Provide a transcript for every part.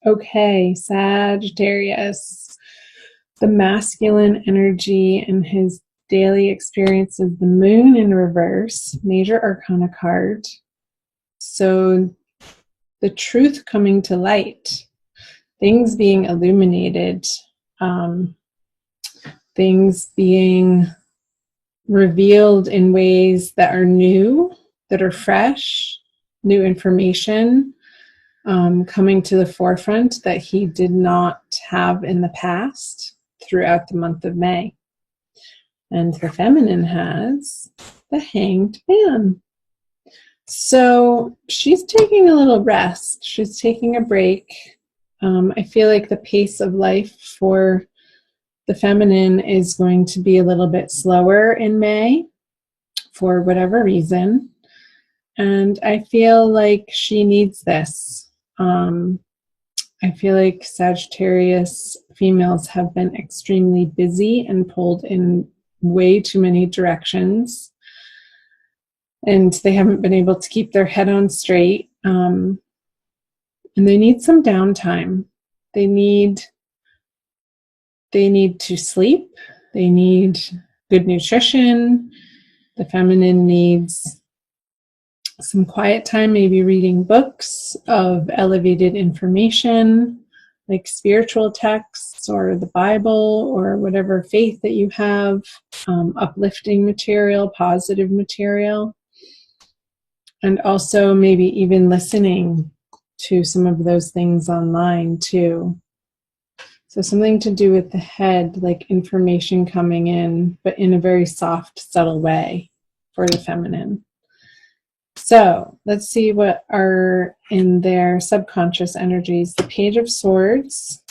Okay, Sagittarius. The masculine energy in his daily experience is the moon in reverse, major arcana card. So the truth coming to light, things being illuminated, things being revealed in ways that are new, that are fresh, new information coming to the forefront that he did not have in the past throughout the month of May. And the feminine has the Hanged Man. So she's taking a little rest. She's taking a break. I feel like the pace of life for the feminine is going to be a little bit slower in May for whatever reason. And I feel like she needs this. I feel like Sagittarius females have been extremely busy and pulled in way too many directions. And they haven't been able to keep their head on straight. And they need some downtime. They need to sleep. They need good nutrition. The feminine needs some quiet time, maybe reading books of elevated information, like spiritual texts or the Bible or whatever faith that you have, uplifting material, positive material, and also maybe even listening to some of those things online too. So something to do with the head, like information coming in, but in a very soft, subtle way for the feminine. So let's see what are in their subconscious energies. The Page of Swords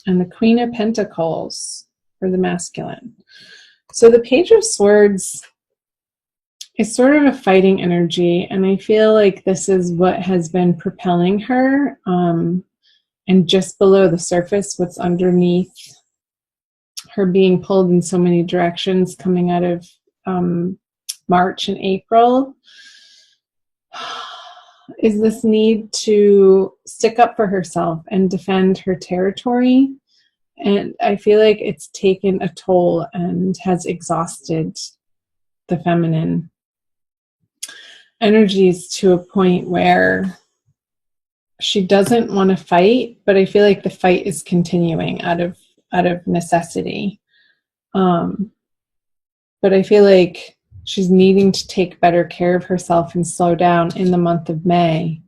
and the Queen of Pentacles for the masculine. So the Page of Swords is sort of a fighting energy, and I feel like this is what has been propelling her. And just below the surface, what's underneath her being pulled in so many directions coming out of March and April is this need to stick up for herself and defend her territory. And I feel like it's taken a toll and has exhausted the feminine energies to a point where she doesn't want to fight, but I feel like the fight is continuing out of necessity. But I feel like she's needing to take better care of herself and slow down in the month of May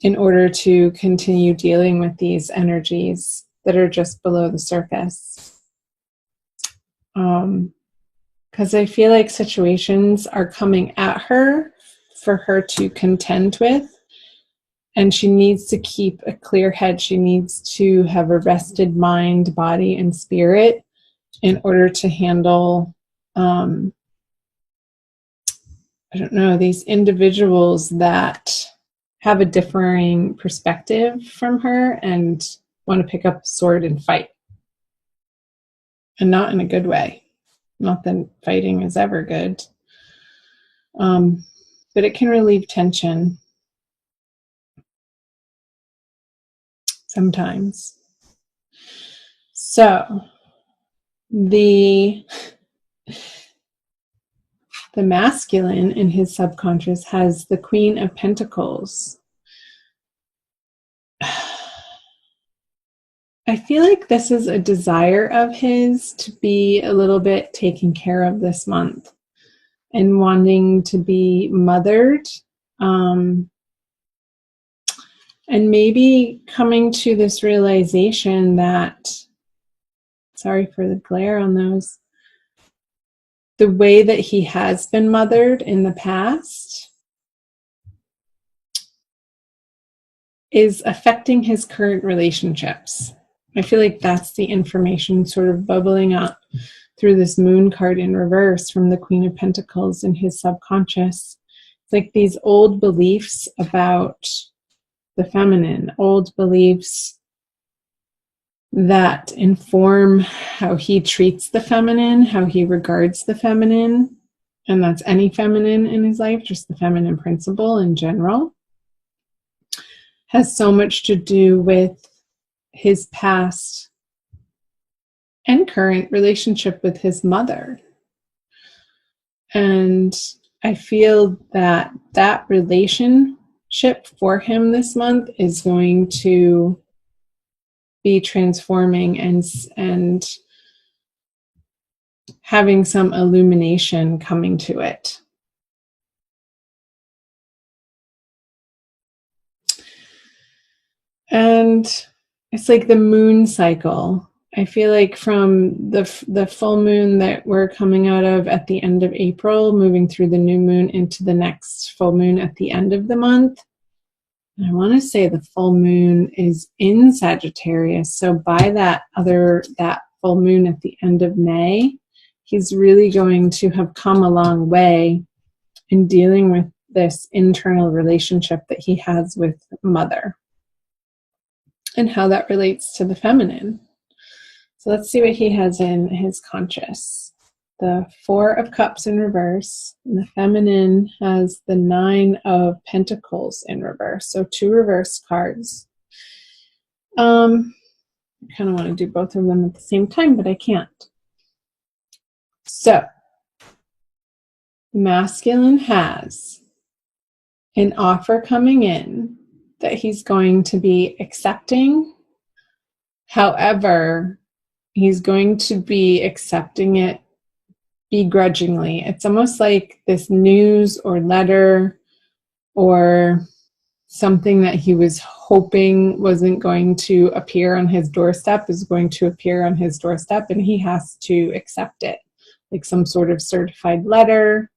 in order to continue dealing with these energies that are just below the surface. Because I feel like situations are coming at her for her to contend with, and she needs to keep a clear head. She needs to have a rested mind, body, and spirit in order to handle these individuals that have a differing perspective from her and want to pick up a sword and fight. And not in a good way. Not that fighting is ever good. But it can relieve tension sometimes. So, the masculine in his subconscious has the Queen of Pentacles. I feel like this is a desire of his to be a little bit taken care of this month and wanting to be mothered, and maybe coming to this realization that, sorry for the glare on those, the way that he has been mothered in the past is affecting his current relationships. I feel like that's the information sort of bubbling up through this moon card in reverse from the Queen of Pentacles in his subconscious. It's like these old beliefs about the feminine, old beliefs that inform how he treats the feminine, how he regards the feminine, and that's any feminine in his life, just the feminine principle in general. has so much to do with his past and current relationship with his mother. And I feel that that relationship for him this month is going to be transforming and having some illumination coming to it. And it's like the moon cycle. I feel like from the full moon that we're coming out of at the end of April, moving through the new moon into the next full moon at the end of the month. I want to say the full moon is in Sagittarius. So by that full moon at the end of May, he's really going to have come a long way in dealing with this internal relationship that he has with mother and how that relates to the feminine. So let's see what he has in his conscious. The 4 of Cups in reverse, and the feminine has the 9 of Pentacles in reverse. So 2 reverse cards. I kind of want to do both of them at the same time, but I can't. So, the masculine has an offer coming in that he's going to be accepting. However, he's going to be accepting it begrudgingly. It's almost like this news or letter or something that he was hoping wasn't going to appear on his doorstep is going to appear on his doorstep, and he has to accept it, like some sort of certified letter.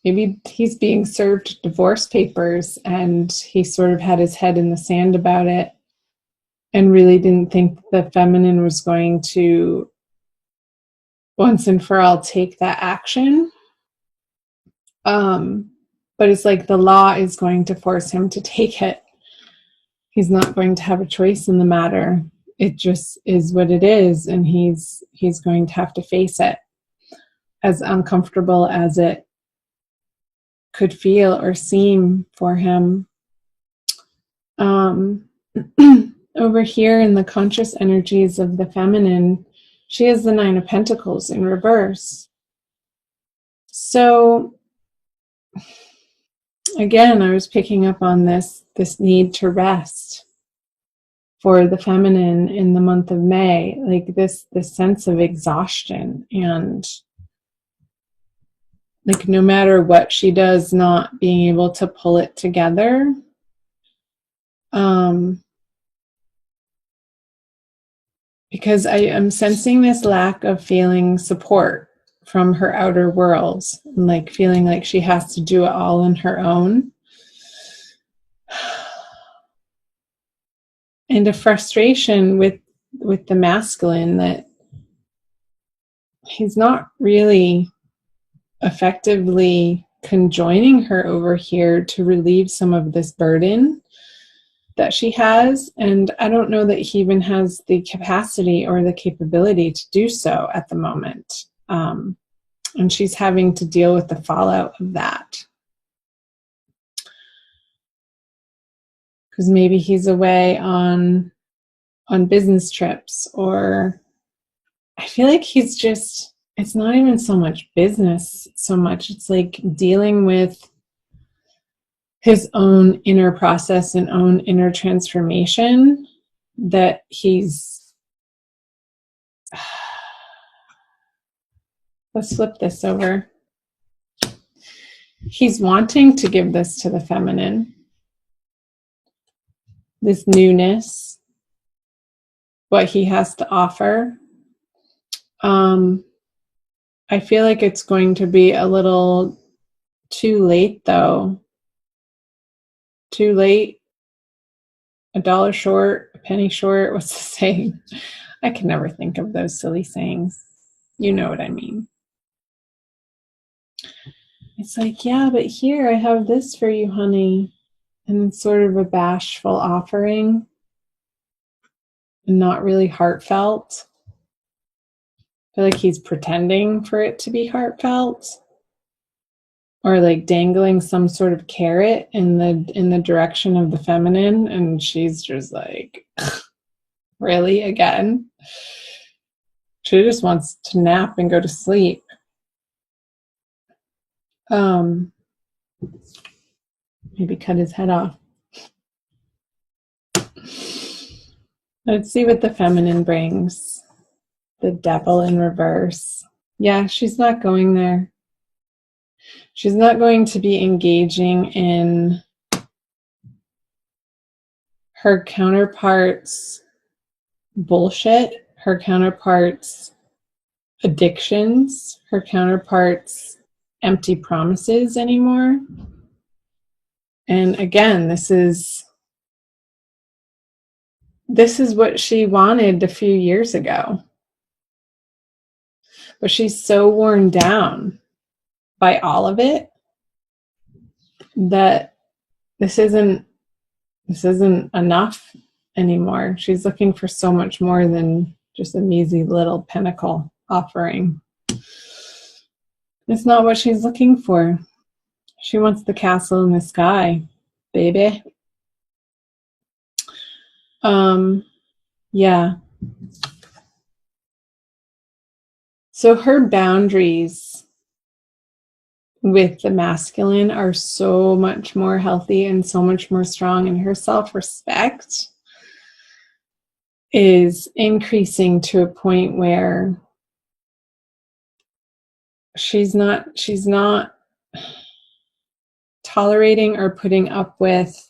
Maybe he's being served divorce papers and he sort of had his head in the sand about it and really didn't think the feminine was going to once and for all take that action. But it's like the law is going to force him to take it. He's not going to have a choice in the matter. It just is what it is, and he's going to have to face it, as uncomfortable as it could feel or seem for him. Over here in the conscious energies of the feminine, she has the 9 of Pentacles in reverse. So again, I was picking up on this need to rest for the feminine in the month of May, like this sense of exhaustion, and like no matter what she does, not being able to pull it together. Because I am sensing this lack of feeling support from her outer worlds, and like feeling like she has to do it all on her own. And a frustration with the masculine that he's not really effectively conjoining her over here to relieve some of this burden that she has. And I don't know that he even has the capacity or the capability to do so at the moment. And she's having to deal with the fallout of that. Because maybe he's away on business trips, or I feel like he's just, it's not even so much business so much. It's like dealing with his own inner process and own inner transformation that he's, let's flip this over. He's wanting to give this to the feminine, this newness, what he has to offer. I feel like it's going to be a little too late, though. Too late, a dollar short, a penny short. What's the saying? I can never think of those silly sayings. You know what I mean. It's like, yeah, but here I have this for you, honey. And it's sort of a bashful offering and not really heartfelt. I feel like he's pretending for it to be heartfelt. or like dangling some sort of carrot in the direction of the feminine, and she's just like, really, again? She just wants to nap and go to sleep. Maybe cut his head off. Let's see what the feminine brings. The devil in reverse. Yeah, she's not going there. She's not going to be engaging in her counterpart's bullshit, her counterpart's addictions, her counterpart's empty promises anymore. And again, this is what she wanted a few years ago. But she's so worn down by all of it that this isn't enough anymore. She's looking for so much more than just a measly little pinnacle offering. It's not what she's looking for. She wants the castle in the sky, baby. Yeah. So her boundaries with the masculine are so much more healthy and so much more strong, and her self-respect is increasing to a point where she's not tolerating or putting up with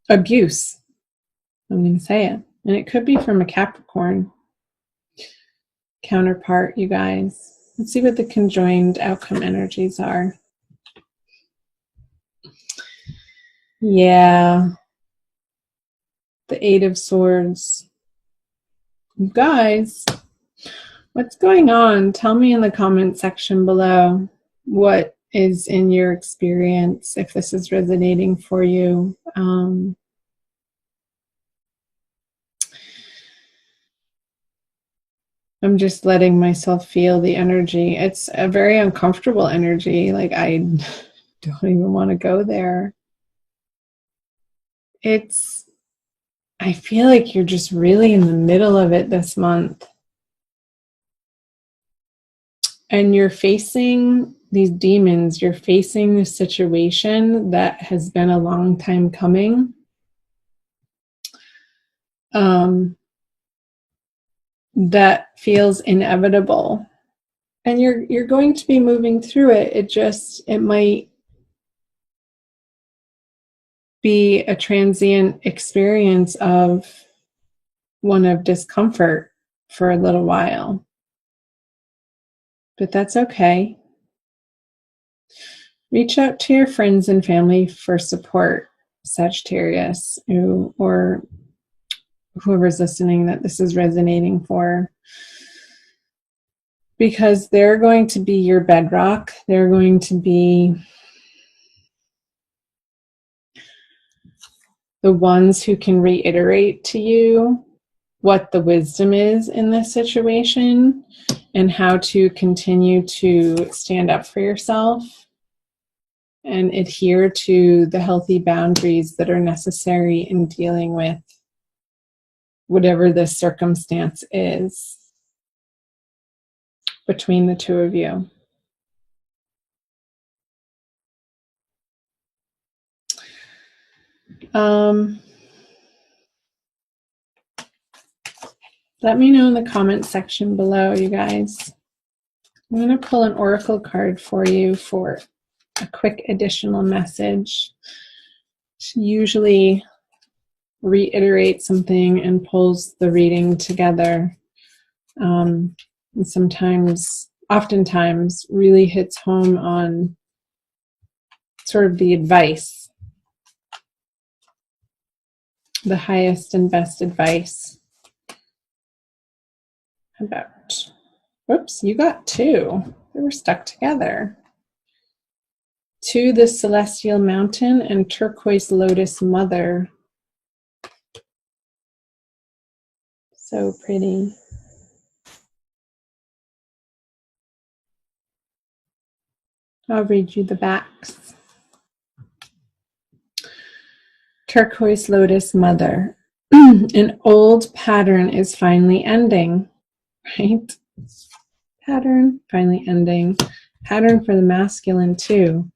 abuse. I'm going to say it. And it could be from a Capricorn counterpart, you guys. Let's see what the conjoined outcome energies are. Yeah. The Eight of Swords. You guys, what's going on? Tell me in the comment section below what is in your experience, if this is resonating for you. I'm just letting myself feel the energy. It's a very uncomfortable energy. Like, I don't even want to go there. I feel like you're just really in the middle of it this month. And you're facing these demons. You're facing this situation that has been a long time coming. That feels inevitable. And you're going to be moving through it. It might be a transient experience of one of discomfort for a little while. But that's okay. Reach out to your friends and family for support, Sagittarius, or whoever's listening that this is resonating for. Because they're going to be your bedrock. They're going to be the ones who can reiterate to you what the wisdom is in this situation and how to continue to stand up for yourself and adhere to the healthy boundaries that are necessary in dealing with whatever the circumstance is between the two of you. Let me know in the comment section below, you guys. I'm going to pull an oracle card for you for a quick additional message. She usually reiterates something and pulls the reading together. And oftentimes, really hits home on sort of the advice, the highest and best advice. About, whoops, you got two. They were stuck together. To the Celestial Mountain and Turquoise Lotus Mother. So pretty. I'll read you the backs. Turquoise Lotus Mother. An old pattern is finally ending, right? Pattern finally ending. Pattern for the masculine too,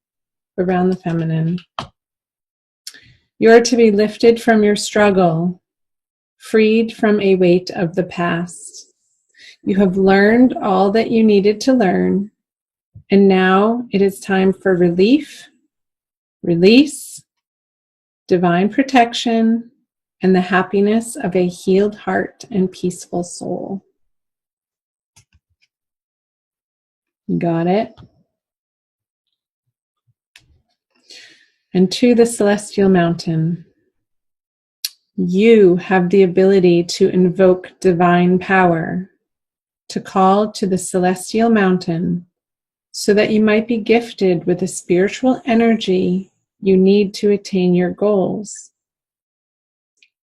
around the feminine. You are to be lifted from your struggle, freed from a weight of the past. You have learned all that you needed to learn, and now it is time for relief, release, divine protection, and the happiness of a healed heart and peaceful soul. Got it? And to the celestial mountain. You have the ability to invoke divine power, to call to the celestial mountain, so that you might be gifted with the spiritual energy you need to attain your goals.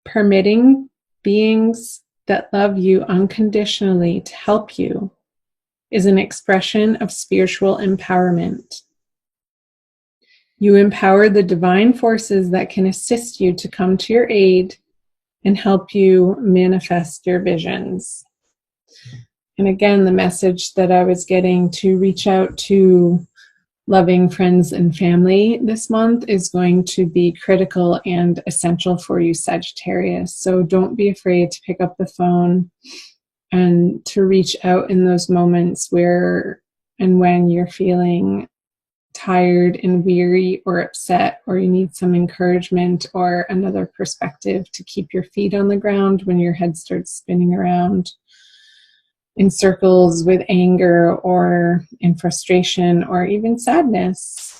Permitting beings that love you unconditionally to help you is an expression of spiritual empowerment. You empower the divine forces that can assist you to come to your aid and help you manifest your visions. And again, the message that I was getting to reach out to loving friends and family this month is going to be critical and essential for you, Sagittarius. So don't be afraid to pick up the phone and to reach out in those moments where and when you're feeling tired and weary or upset, or you need some encouragement or another perspective to keep your feet on the ground when your head starts spinning around in circles with anger or in frustration or even sadness.